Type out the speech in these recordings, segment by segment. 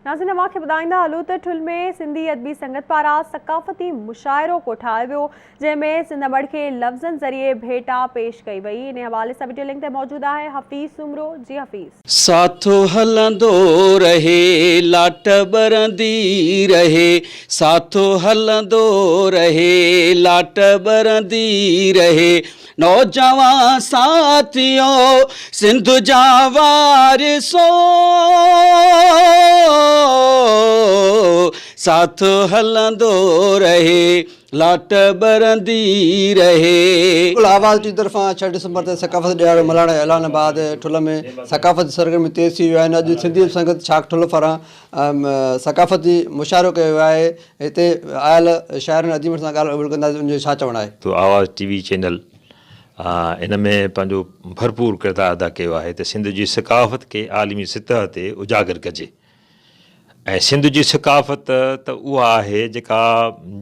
नाज़रीन अवां खे ॿुधाईंदा हलूं त ठुल में सिंधी अदबी संगत पारां सकाफ़ती मुशाइरो कोठायो वियो, जंहिंमें सिंध मड़ खे लफ़्ज़नि ज़रिए भेटा पेश कई वई। इन हवाले सां वीडियो लिंक ते मौजूद आहे हफ़ीज़ सुमरो। जी हफ़ीज़। साथो हलंदो रहे लाट बरंदी रहे, साथो हलंदो रहे लाट बरंदी रहे, नौजवान साथियों सिंध जा वारिसो, साथ हलंदो रहे लाट बरंदी रहे। आवाज़ जी तरफ़ां 6 डिसंबर ते सकाफ़त ॾियारो मल्हाइण जे ऐलान बाद ठुल में सकाफ़ती सरगर्मी तेज़ थी वियो आहे। अॼु सिंधी संगत छाक ठुल पारां सकाफ़ती मुशाइरो कयो आहे। हिते आयल शाइरनि अदीम सां ॻाल्हि कंदासीं, उनजो छा चवणु आहे? तो आवाज़ टीवी चैनल इन में पंहिंजो भरपूर किरदारु अदा कयो आहे त सिंध जी सकाफ़त खे आलिमी सतह ते उजागर कजे। ऐं सिंध जी सकाफ़त त उहा आहे जेका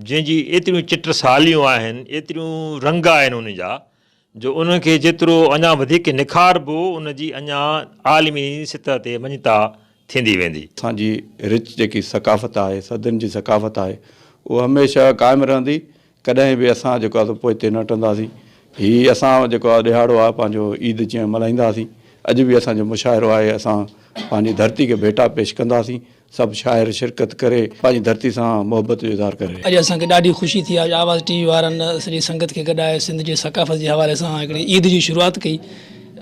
जंहिंजी एतिरियूं चिटसालियूं आहिनि, एतिरियूं रंग आहिनि उन जा, जो उनखे जेतिरो अञा वधीक निखारबो उनजी अञा आलिमी सतह ते मञता थींदी वेंदी। असांजी रिच जेकी सकाफ़त आहे, सदन जी सकाफ़त आहे, उहा हमेशह क़ाइमु रहंदी। कॾहिं बि असां जेको आहे पोइ हिते न हटंदासीं। हीअ असां जेको आहे ॾिहाड़ो आहे पंहिंजो ईद जीअं मल्हाईंदासीं, अॼु बि असांजो मुशाइरो आहे। असां पंहिंजी धरती खे भेटा पेश कंदासीं। सभु शाइर शिरकत करे पंहिंजी धरती सां मोहबत जो इज़हार करे। अॼु असांखे ॾाढी ख़ुशी थी आहे। आवाज़ टीवी वारनि सॼी संगत खे गॾाए सिंध जी सकाफ़त जे हवाले सां हिकिड़ी ईद जी शुरूआति कई।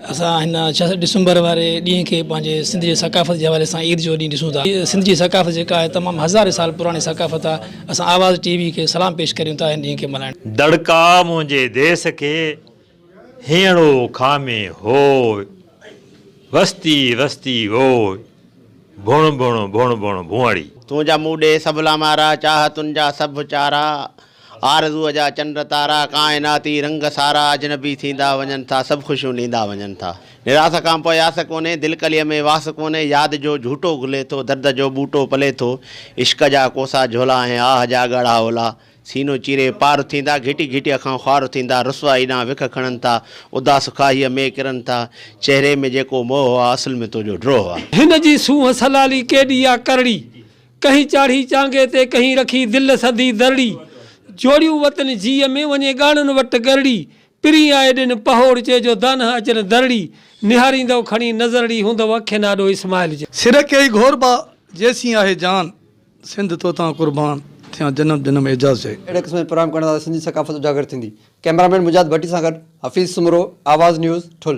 असां हिन 6 डिसंबर वारे ॾींहं खे पंहिंजे सिंध जी सकाफ़त जे हवाले सां ईद जो ॾींहुं ॾिसूं था। सिंध जी सकाफ़त जेका आहे तमामु हज़ारे साल पुराणी सकाफ़त आहे। असां आवाज़ टीवी खे सलाम पेश करियूं था हिन ॾींहं खे मल्हाइण। दड़का मुंहिंजे देश खे हीअड़ो खामे हो, वस्ती वस्ती हो, भुण भुण भुण भुण भुआड़ी। तुंहिंजा मूॾे सबला मारा, चाह तुंहिंजा सभु चारा, आरज़ूअ जा चंड तारा, काइनाती रंग सारा, अजनबी थींदा वञनि था, सभु ख़ुशियूं ॾींदा वञनि था। निरास खां पोइ आस कोन्हे, दिलि कलीअ में वास कोन्हे, यादि जो झूठो घुले थो, दर्द जो बूटो पले थो, इश्क जा कोसा झोला ऐं आह जा ॻाढ़ा ओला, सीनो चीरे पार थींदा, घिटी घिटी अखां ख्वार थींदा, रुसवाई ॾांहुं विख खणनि था, उदास खाईअ में किरनि था, चहिरे में जेको मोह आहे असुल में तुंहिंजो ड्रोह आहे। हिन जी सूंहं सलाली केॾी आहे करड़ी, कहीं चाढ़ी चांगे ते कहीं रखी दिलि सदी दरड़ी, जोड़ियूं वतन जीअ में वञे ॻाणनि वटि गरड़ी, पिरी आहे ॾिन पहोड़ चइजो दान अचनि दरड़ी, निहारींदव खणी नज़रड़ी हूंदव अखियुनि आॾो इस्माइल जे। सिर के घोरबा जैसी आहे जान, सिंध तो तां कुर्बान थिया जन्म जन्म एजाज़ है। अहिड़े क़िस्म जे प्रोग्राम करण सां सिंधी सकाफ़त उजागर थींदी। कैमरामैन मुजाद भट्टी सां गॾु हफ़ीज़ सुमरो, आवाज़ न्यूज़ ठुल।